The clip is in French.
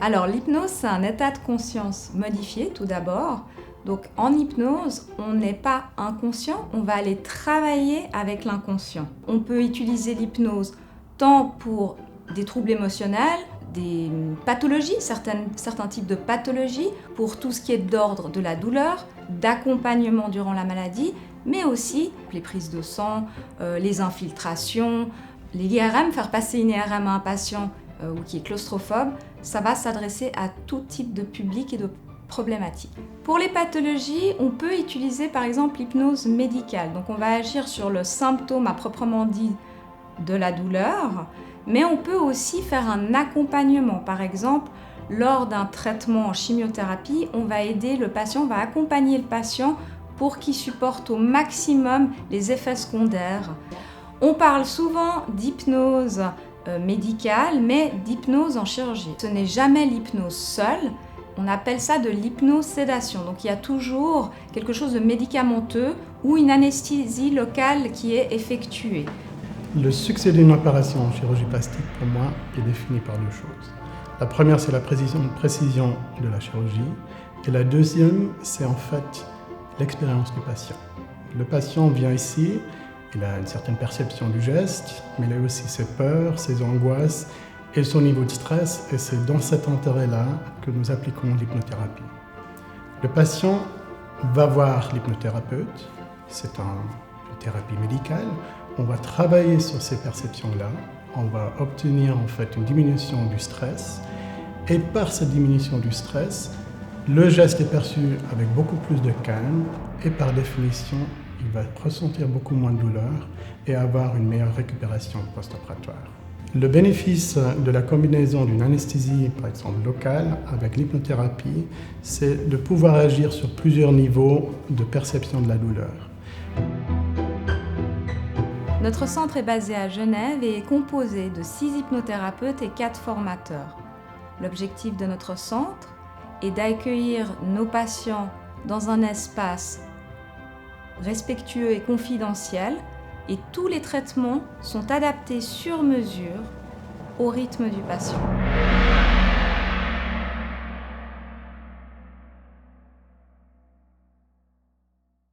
Alors l'hypnose, c'est un état de conscience modifié tout d'abord. Donc en hypnose, on n'est pas inconscient, on va aller travailler avec l'inconscient. On peut utiliser l'hypnose tant pour des troubles émotionnels, des pathologies, certains types de pathologies, pour tout ce qui est d'ordre de la douleur, d'accompagnement durant la maladie, mais aussi les prises de sang, les infiltrations, les IRM, faire passer une IRM à un patient ou qui est claustrophobe, ça va s'adresser à tout type de public et de problématiques. Pour les pathologies, on peut utiliser par exemple l'hypnose médicale. Donc on va agir sur le symptôme à proprement dit de la douleur, mais on peut aussi faire un accompagnement. Par exemple, lors d'un traitement en chimiothérapie, on va aider le patient, on va accompagner le patient pour qu'il supporte au maximum les effets secondaires. On parle souvent d'hypnose médicale, mais d'hypnose en chirurgie. Ce n'est jamais l'hypnose seule, on appelle ça de l'hypnosédation. Donc il y a toujours quelque chose de médicamenteux ou une anesthésie locale qui est effectuée. Le succès d'une opération en chirurgie plastique, pour moi, est défini par deux choses. La première, c'est la précision de la chirurgie. Et la deuxième, c'est en fait l'expérience du patient. Le patient vient ici, il a une certaine perception du geste, mais il a aussi ses peurs, ses angoisses et son niveau de stress. Et c'est dans cet intérêt-là que nous appliquons l'hypnothérapie. Le patient va voir l'hypnothérapeute, c'est une thérapie médicale. On va travailler sur ces perceptions-là, on va obtenir en fait une diminution du stress, et par cette diminution du stress, le geste est perçu avec beaucoup plus de calme, et par définition, il va ressentir beaucoup moins de douleur et avoir une meilleure récupération post-opératoire. Le bénéfice de la combinaison d'une anesthésie, par exemple locale, avec l'hypnothérapie, c'est de pouvoir agir sur plusieurs niveaux de perception de la douleur. Notre centre est basé à Genève et est composé de 6 hypnothérapeutes et 4 formateurs. L'objectif de notre centre est d'accueillir nos patients dans un espace respectueux et confidentiel, et tous les traitements sont adaptés sur mesure au rythme du patient.